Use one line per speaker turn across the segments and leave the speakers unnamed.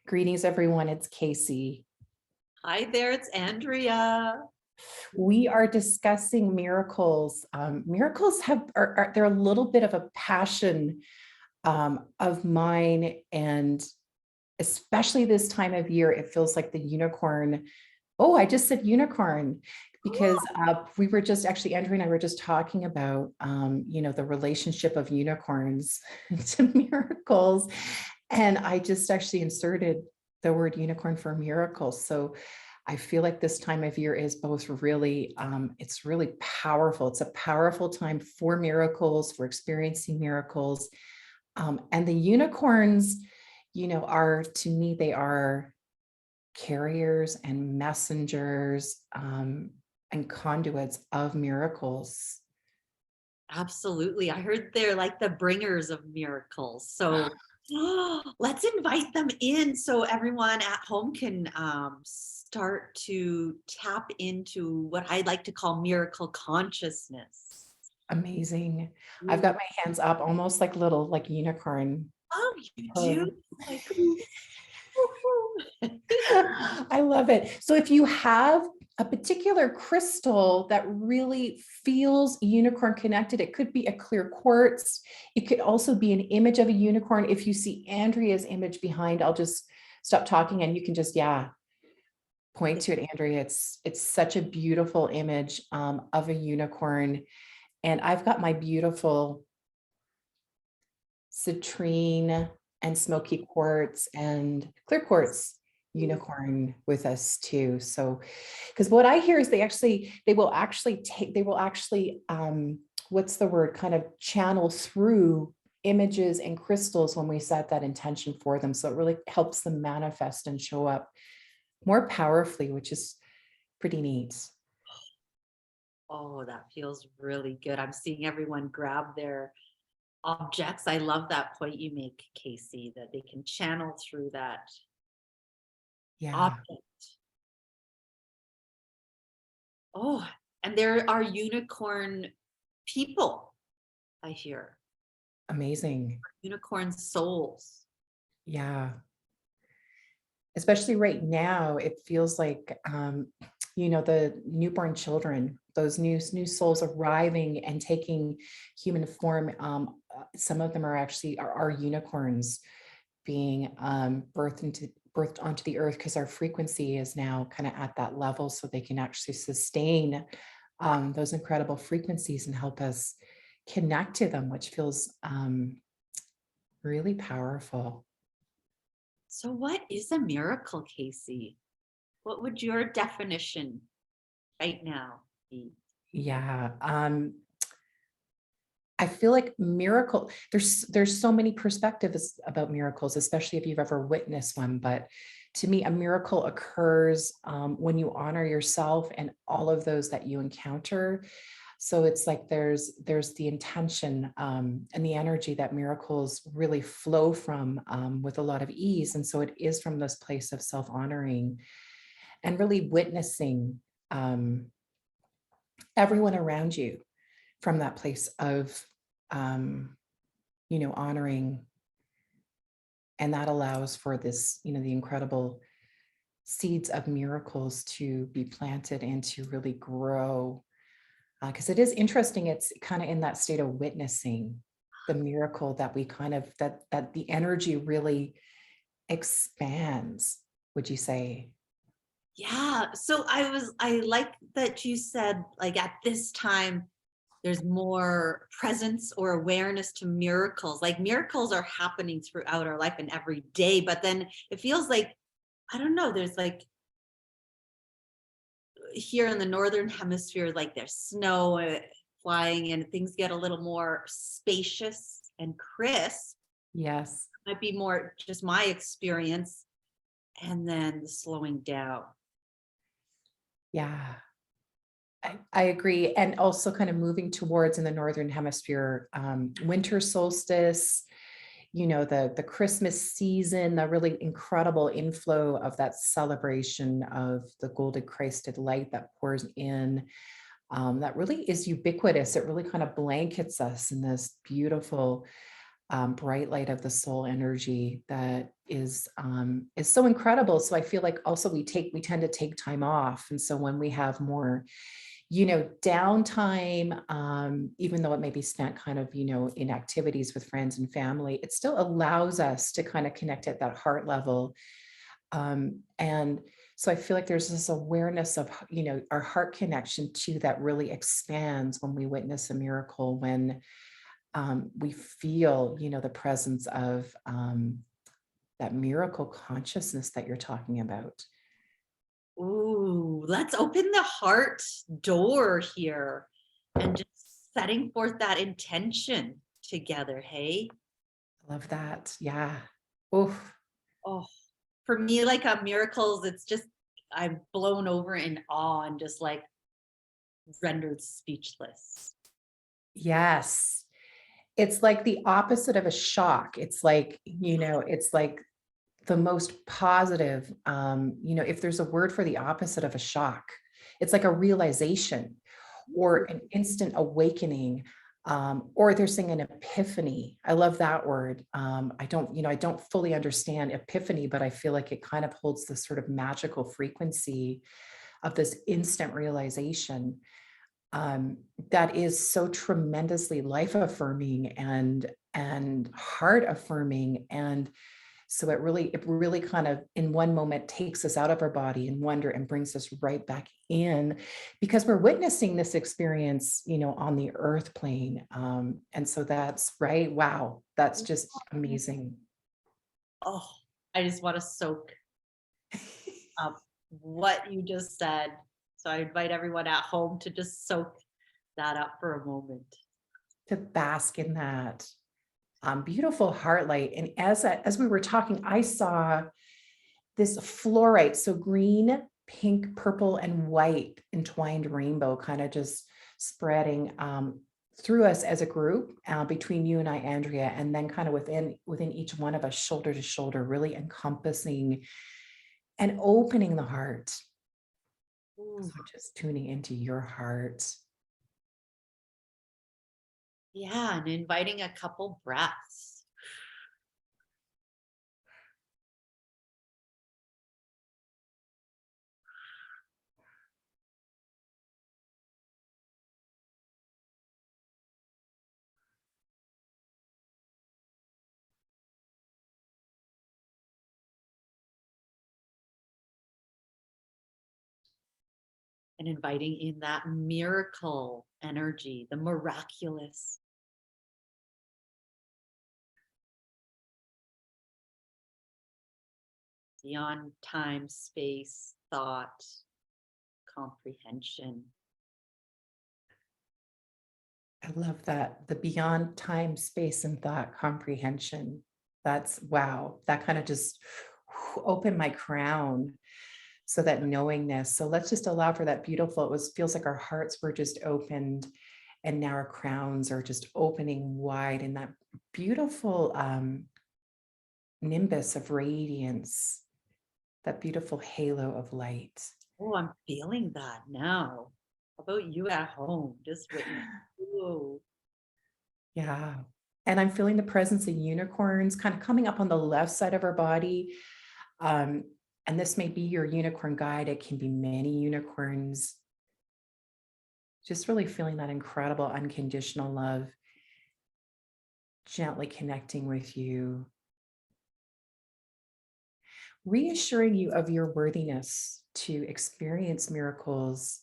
Greetings, everyone. It's Kasey.
Hi there, it's Andrea.
We are discussing miracles. Miracles they're a little bit of a passion of mine, and especially this time of year, it feels like the unicorn. Oh, I just said unicorn because we were just actually Andrea and I were just talking about the relationship of unicorns to miracles, and I just actually inserted the word unicorn for miracles. So I feel like this time of year is both really, it's really powerful. It's a powerful time for miracles, for experiencing miracles. And the unicorns, to me, they are carriers and messengers and conduits of miracles.
Absolutely. I heard they're like the bringers of miracles. So let's invite them in so everyone at home can start to tap into what I like to call miracle consciousness.
Amazing. I've got my hands up, almost like little, like unicorn.
Oh, you do?
Um,
Like,
I love it. So if you have a particular crystal that really feels unicorn connected, it could be a clear quartz. It could also be an image of a unicorn. If you see Andrea's image behind, I'll just stop talking and you can just, point to it, Andrea. It's such a beautiful image of a unicorn. And I've got my beautiful citrine and smoky quartz and clear quartz unicorn with us too. So, because what I hear is they will actually what's the word, kind of channel through images and crystals when we set that intention for them. So it really helps them manifest and show up more powerfully, which is pretty neat.
oh, that feels really good. I'm seeing everyone grab their objects. I love that point you make, Kasey, that they can channel through that
Yeah,
object. Oh, and there are unicorn people, I hear.
amazing.
Unicorn souls.
Yeah. Especially right now, it feels like, the newborn children, those new souls arriving and taking human form. Some of them are unicorns being birthed onto the earth because our frequency is now kind of at that level, so they can actually sustain those incredible frequencies and help us connect to them, which feels really powerful.
So, what is a miracle, Kasey? What would your definition right now be?
Yeah. I feel like there's so many perspectives about miracles, especially if you've ever witnessed one. But to me, a miracle occurs when you honor yourself and all of those that you encounter. So it's like there's the intention and the energy that miracles really flow from with a lot of ease. And so it is from this place of self-honoring and really witnessing everyone around you from that place of honoring. And that allows for this, the incredible seeds of miracles to be planted and to really grow. Because it is interesting, it's kind of in that state of witnessing the miracle that we kind of, that the energy really expands, would you say?
Yeah. So I like that you said, like, at this time, there's more presence or awareness to miracles. Like, miracles are happening throughout our life and every day, but then it feels like, I don't know, there's like here in the northern hemisphere, like there's snow flying and things get a little more spacious and crisp.
Yes.
Might be more just my experience, and then the slowing down.
Yeah. I agree. And also kind of moving towards in the Northern Hemisphere, winter solstice, the Christmas season, the really incredible inflow of that celebration of the golden Christed light that pours in. That really is ubiquitous. It really kind of blankets us in this beautiful bright light of the soul energy that is so incredible. So I feel like also we tend to take time off. And so when we have more, downtime, even though it may be spent kind of, in activities with friends and family, it still allows us to kind of connect at that heart level. And so I feel like there's this awareness of, our heart connection too, that really expands when we witness a miracle, when we feel, the presence of that miracle consciousness that you're talking about.
Ooh, let's open the heart door here and just setting forth that intention together. Hey.
I love that. Yeah. Oh,
Oh, for me, like miracles, it's just I'm blown over in awe and just like rendered speechless.
yes. It's like the opposite of a shock. It's like, it's like the most positive, if there's a word for the opposite of a shock, it's like a realization or an instant awakening, or they're saying an epiphany. I love that word. I don't fully understand epiphany, but I feel like it kind of holds this sort of magical frequency of this instant realization, that is so tremendously life affirming and heart affirming. And so it really kind of in one moment takes us out of our body and wonder and brings us right back in, because we're witnessing this experience, on the earth plane. And so that's right. Wow. That's just amazing.
Oh, I just want to soak up what you just said. So I invite everyone at home to just soak that up for a moment.
To bask in that beautiful heart light. And as we were talking, I saw this fluorite, so green, pink, purple, and white entwined rainbow kind of just spreading through us as a group, between you and I, Andrea, and then kind of within each one of us, shoulder to shoulder, really encompassing and opening the heart.
Ooh.
So just tuning into your heart.
Yeah, and inviting a couple breaths. And inviting in that miracle energy, the miraculous. Beyond time, space, thought, comprehension.
I love that. The beyond time, space, and thought comprehension. That's wow. That kind of just opened my crown. So that knowingness. So let's just allow for that beautiful, feels like our hearts were just opened and now our crowns are just opening wide in that beautiful nimbus of radiance, that beautiful halo of light.
Oh, I'm feeling that now. How about you at home? Just witness. Ooh.
Yeah. And I'm feeling the presence of unicorns kind of coming up on the left side of our body. And this may be your unicorn guide. It can be many unicorns. Just really feeling that incredible unconditional love, gently connecting with you, reassuring you of your worthiness to experience miracles,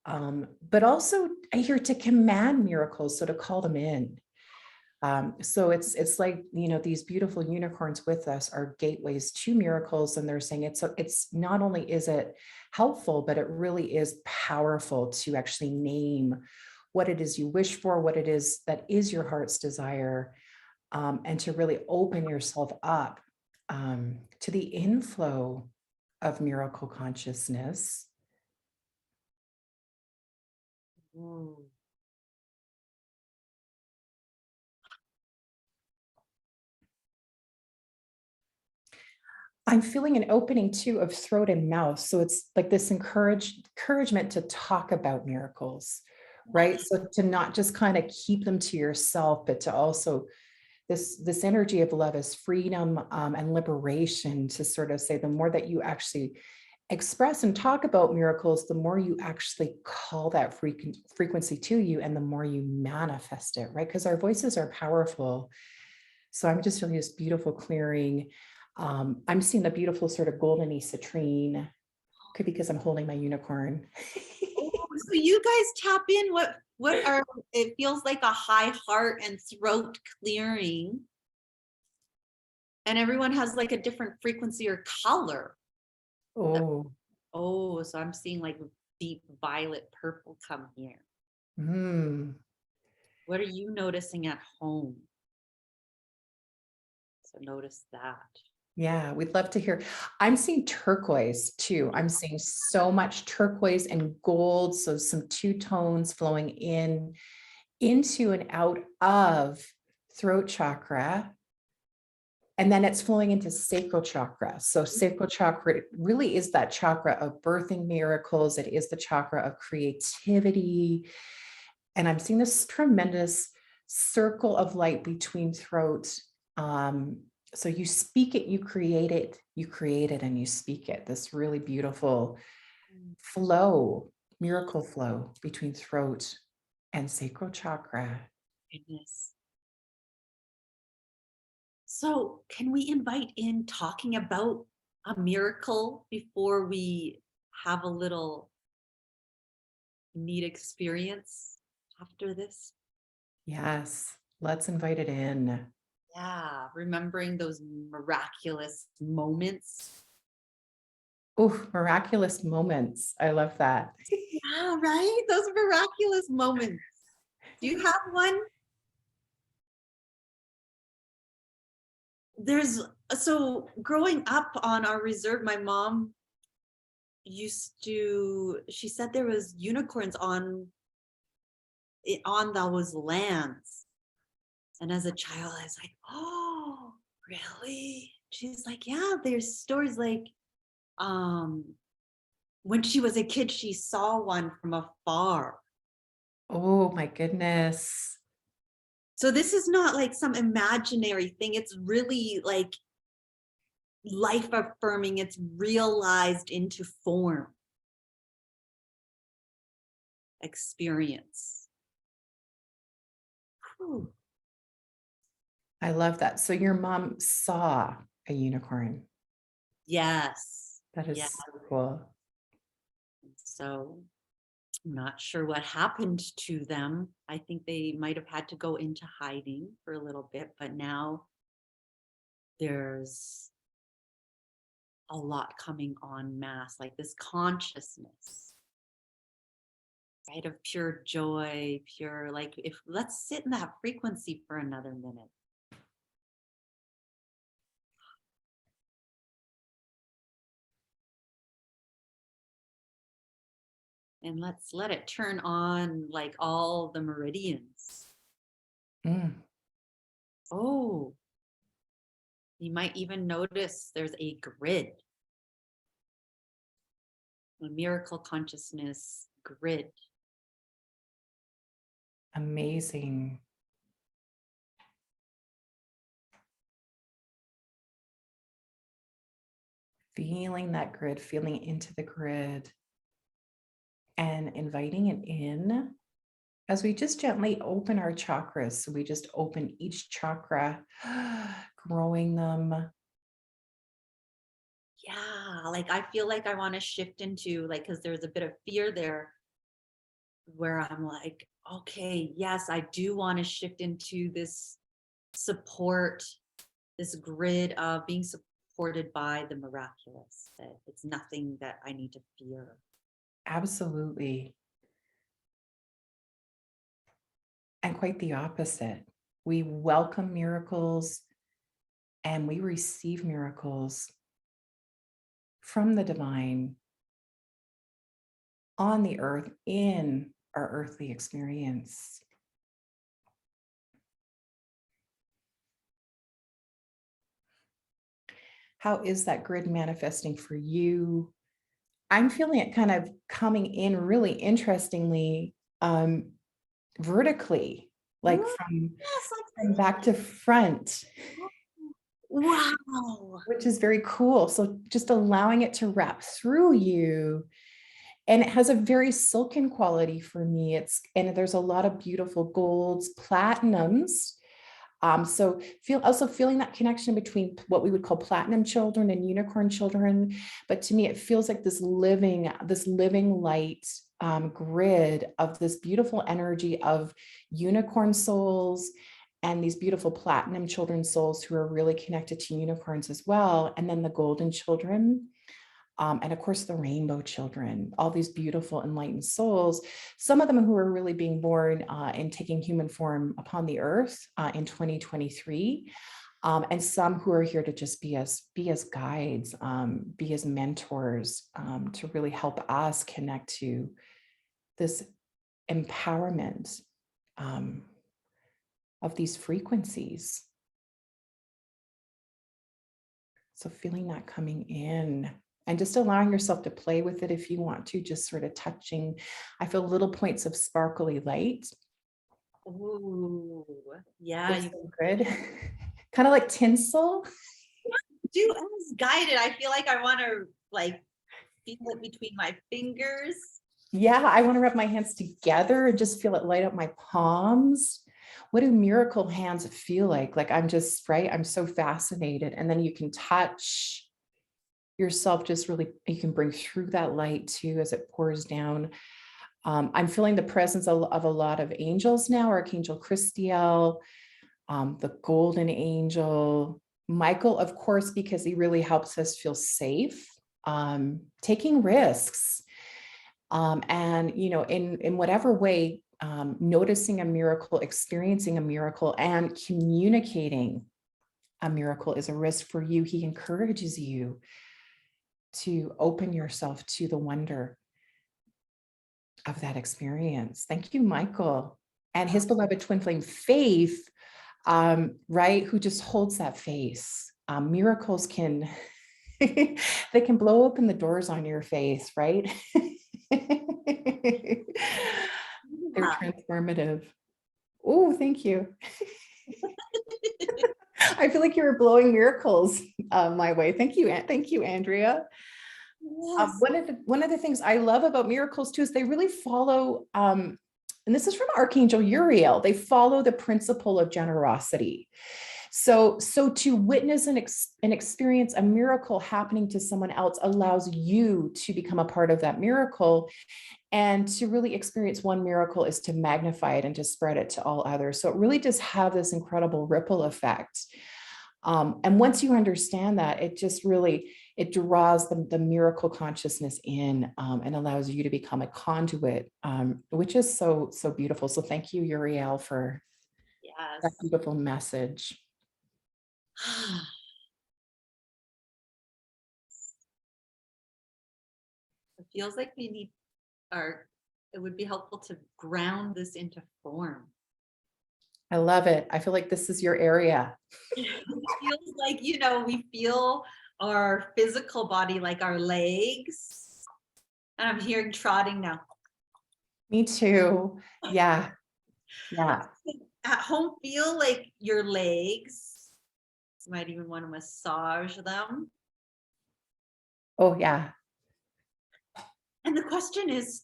but also I hear to command miracles, so to call them in. So it's like, these beautiful unicorns with us are gateways to miracles. And they're saying it's not only is it helpful, but it really is powerful to actually name what it is you wish for, what it is that is your heart's desire, and to really open yourself up to the inflow of miracle consciousness.
Ooh.
I'm feeling an opening too of throat and mouth. So it's like this encouragement to talk about miracles, right? So to not just kind of keep them to yourself, but to also this energy of love is freedom and liberation, to sort of say the more that you actually express and talk about miracles, the more you actually call that frequency to you, and the more you manifest it, right? Because our voices are powerful. So I'm just feeling this beautiful clearing. I'm seeing a beautiful sort of Goldeny citrine. Could be because I'm holding my unicorn.
Oh, so you guys tap in what are, it feels like a high heart and throat clearing. And everyone has like a different frequency or color.
Oh.
Oh, so I'm seeing like deep violet purple come here. What are you noticing at home? So notice that.
Yeah, we'd love to hear. I'm seeing turquoise too. I'm seeing so much turquoise and gold. So some two tones flowing into and out of throat chakra. And then it's flowing into sacral chakra. So sacral chakra really is that chakra of birthing miracles. It is the chakra of creativity. And I'm seeing this tremendous circle of light between throat. So you speak it, you create it, and you speak it. This really beautiful flow, miracle flow between throat and sacral chakra.
Goodness. So can we invite in talking about a miracle before we have a little neat experience after this?
Yes, let's invite it in.
Yeah, remembering those miraculous moments.
Oh, miraculous moments. I love that.
Yeah, right? Those miraculous moments. Do you have one? So growing up on our reserve, my mom she said there was unicorns on those lands. And as a child, I was like, oh, really? She's like, yeah, there's stories like, when she was a kid, she saw one from afar.
Oh my goodness.
So this is not like some imaginary thing. It's really like life affirming. It's realized into form experience. Whew.
I love that. So your mom saw a unicorn.
Yes.
That is
Yeah.
so cool.
So I'm not sure what happened to them. I think they might have had to go into hiding for a little bit, but now there's a lot coming en masse, like this consciousness, right? Of pure joy, pure, like, if let's sit in that frequency for another minute. And let's let it turn on like all the meridians. Oh, you might even notice there's a grid, a miracle consciousness grid.
Amazing. Feeling that grid, feeling into the grid, and inviting it in as we just gently open our chakras. So we just open each chakra, growing them.
Yeah, like I feel like I want to shift into, like, because there's a bit of fear there where I'm like, okay, yes, I do want to shift into this support, this grid of being supported by the miraculous, that it's nothing that I need to fear.
Absolutely. And quite the opposite. We welcome miracles and we receive miracles from the divine on the earth in our earthly experience. How is that grid manifesting for you? I'm feeling it kind of coming in really interestingly, vertically, like
Yes,
from back to front,
wow.
which is very cool. So just allowing it to wrap through you. And it has a very silken quality for me. And there's a lot of beautiful golds, platinums. So also feeling that connection between what we would call platinum children and unicorn children. But to me, it feels like this living light grid of this beautiful energy of unicorn souls and these beautiful platinum children souls who are really connected to unicorns as well. And then the golden children. And of course, the rainbow children, all these beautiful enlightened souls, some of them who are really being born and taking human form upon the earth in 2023, and some who are here to just be as guides, be as mentors, to really help us connect to this empowerment of these frequencies. So feeling that coming in. And just allowing yourself to play with it if you want to, just sort of touching. I feel little points of sparkly light.
Ooh, yeah.
So good. Kind of like tinsel.
Do as guided. I feel like I want to like feel it between my fingers.
Yeah, I want to wrap my hands together and just feel it light up my palms. What do miracle hands feel like? Like I'm just, right? I'm so fascinated. And then you can touch yourself, just really, you can bring through that light too as it pours down. I'm feeling the presence of a lot of angels now, Archangel Christiel, the golden angel, Michael, of course, because he really helps us feel safe, taking risks. And, you know, in whatever way, noticing a miracle, experiencing a miracle, and communicating a miracle is a risk for you. He encourages you to open yourself to the wonder of that experience. Thank you, Michael. And his beloved twin flame, Faith, right, who just holds that face. Miracles can, they can blow open the doors on your face, right? They're transformative. Oh, thank you. I feel like you were blowing miracles my way. Thank you, Andrea.
Yes.
One of the things I love about miracles too is they really follow, and this is from Archangel Uriel, they follow the principle of generosity. So to witness and experience a miracle happening to someone else allows you to become a part of that miracle. And to really experience one miracle is to magnify it and to spread it to all others. So it really does have this incredible ripple effect. And once you understand that, it just really, it draws the miracle consciousness in, and allows you to become a conduit, which is so beautiful. So thank you, Uriel, for that beautiful message.
It feels like we need it would be helpful to ground this into form.
I love it. I feel like this is your area.
It feels like, you know, we feel our physical body, like our legs. And I'm hearing trotting now.
Me too. Yeah. Yeah.
At home, feel like your legs. You might even want to massage them.
Oh, yeah.
And the question is,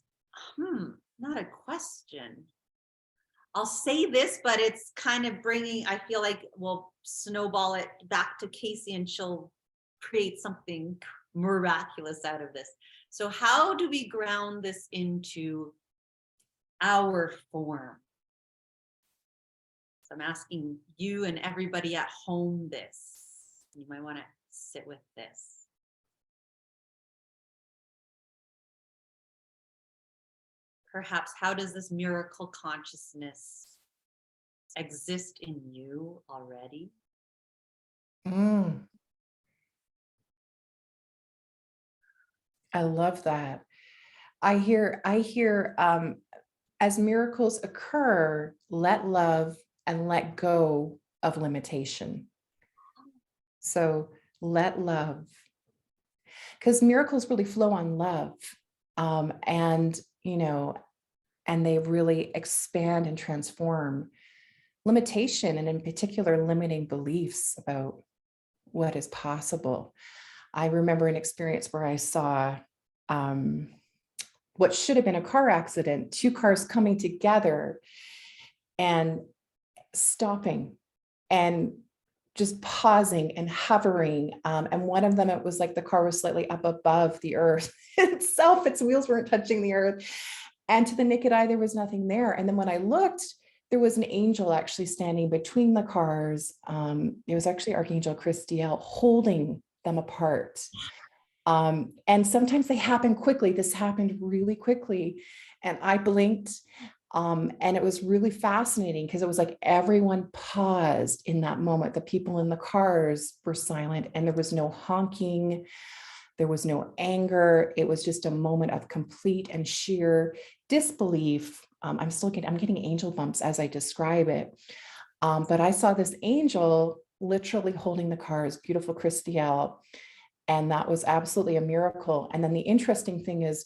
not a question. I'll say this, but it's kind of bringing, I feel like we'll snowball it back to Kasey and she'll create something miraculous out of this. So how do we ground this into our form? So I'm asking you and everybody at home this. You might want to sit with this. Perhaps, how does this miracle consciousness exist in you already?
I love that. I hear, as miracles occur, let love and let go of limitation. So let love, because miracles really flow on love. And, you know, and they really expand and transform limitation, and in particular, limiting beliefs about what is possible. I remember an experience where I saw what should have been a car accident, two cars coming together and stopping and just pausing and hovering. And one of them, it was like the car was slightly up above the earth itself. Its wheels weren't touching the earth. And to the naked eye, there was nothing there. And then when I looked, there was an angel actually standing between the cars. It was actually Archangel Christiel holding them apart. And sometimes they happen quickly. This happened really quickly. And I blinked. And it was really fascinating because it was like everyone paused in that moment. The people in the cars were silent and there was no honking. There was no anger. It was just a moment of complete and sheer disbelief. I'm getting angel bumps as I describe it. But I saw this angel literally holding the cars, beautiful Christiel. And that was absolutely a miracle. And then the interesting thing is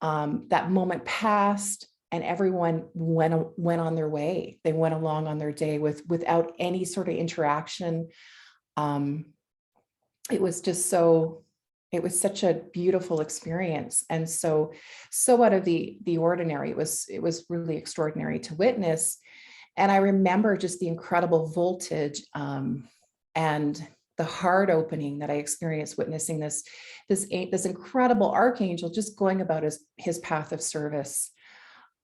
that moment passed and everyone went on their way. They went along on their day without any sort of interaction. It was such a beautiful experience. And so out of the ordinary. It was really extraordinary to witness. And I remember just the incredible voltage and the heart opening that I experienced witnessing this incredible archangel just going about his path of service.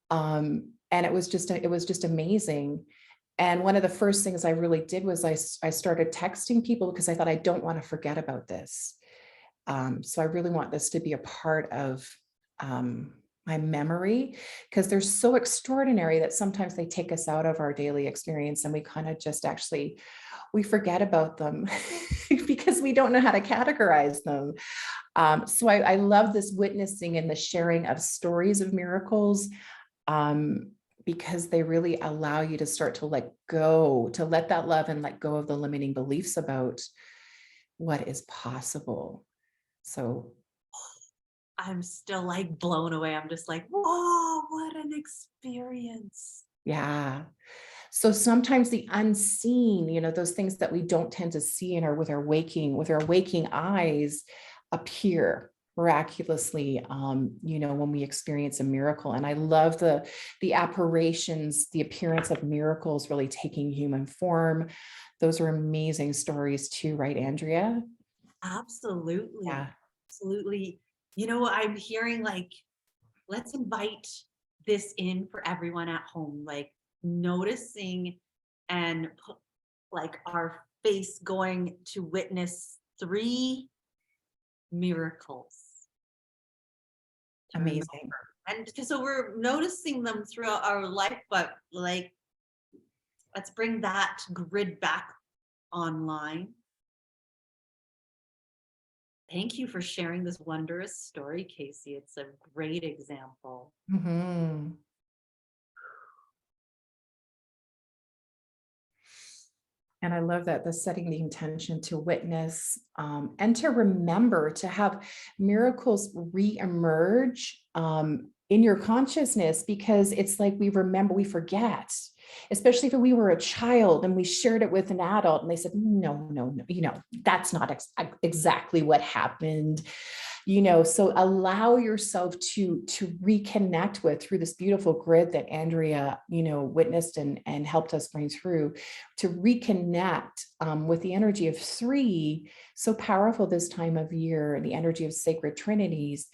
And it was just amazing. And one of the first things I really did was I started texting people because I thought I don't want to forget about this. So I really want this to be a part of my memory, because they're so extraordinary that sometimes they take us out of our daily experience and we kind of just we forget about them because we don't know how to categorize them. So I love this witnessing and the sharing of stories of miracles, because they really allow you to start to let that love and let go of the limiting beliefs about what is possible. So
I'm still like blown away. I'm just like, whoa, what an experience.
yeah. So sometimes the unseen, those things that we don't tend to see with our waking eyes appear miraculously, when we experience a miracle. And I love the apparitions, the appearance of miracles really taking human form. Those are amazing stories too, right, Andrea?
Absolutely.
Yeah.
Absolutely. I'm hearing like, let's invite this in for everyone at home, like noticing and put like our face going to witness 3 miracles.
Amazing.
And so we're noticing them throughout our life, but like, let's bring that grid back online. Thank you for sharing this wondrous story, Kasey. It's a great example.
Mm-hmm. And I love that, the setting the intention to witness and to remember to have miracles reemerge in your consciousness, because it's like we forget, especially if we were a child and we shared it with an adult and they said, no, that's not exactly what happened. So allow yourself to reconnect with, through this beautiful grid that Andrea, witnessed and helped us bring through, to reconnect with the energy of 3, so powerful this time of year, the energy of sacred trinities,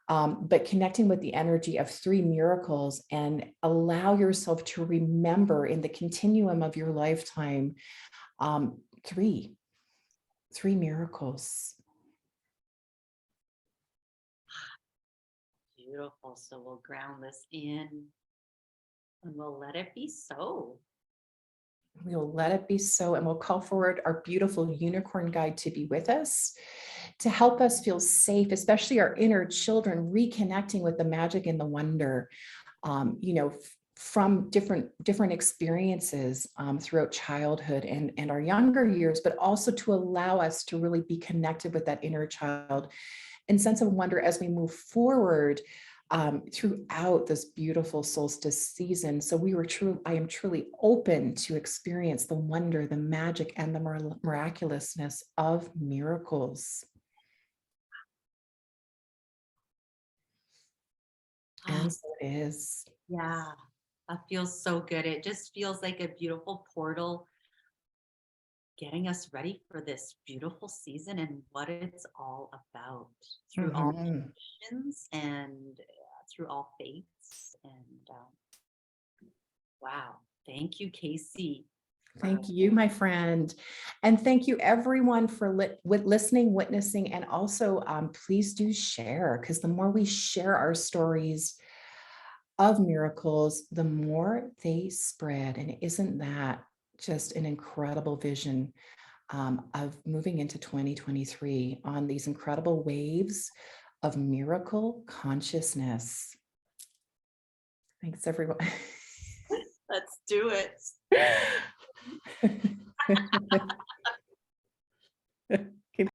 but connecting with the energy of 3 miracles, and allow yourself to remember in the continuum of your lifetime, 3 miracles.
Beautiful. So we'll ground this in and we'll let it be so.
We'll let it be so, and we'll call forward our beautiful unicorn guide to be with us, to help us feel safe, especially our inner children, reconnecting with the magic and the wonder, from different experiences throughout childhood and our younger years, but also to allow us to really be connected with that inner child and sense of wonder as we move forward, throughout this beautiful solstice season. So I am truly open to experience the wonder, the magic, and the miraculousness of miracles. And so it is.
Yeah, that feels so good. It just feels like a beautiful portal getting us ready for this beautiful season and what it's all about through all traditions and through all faiths. And wow, thank you, Kasey.
Thank you, my friend. And thank you everyone for listening, witnessing, and also please do share, because the more we share our stories of miracles, the more they spread. And isn't that just an incredible vision of moving into 2023 on these incredible waves of miracle consciousness? Thanks, everyone.
Let's do it.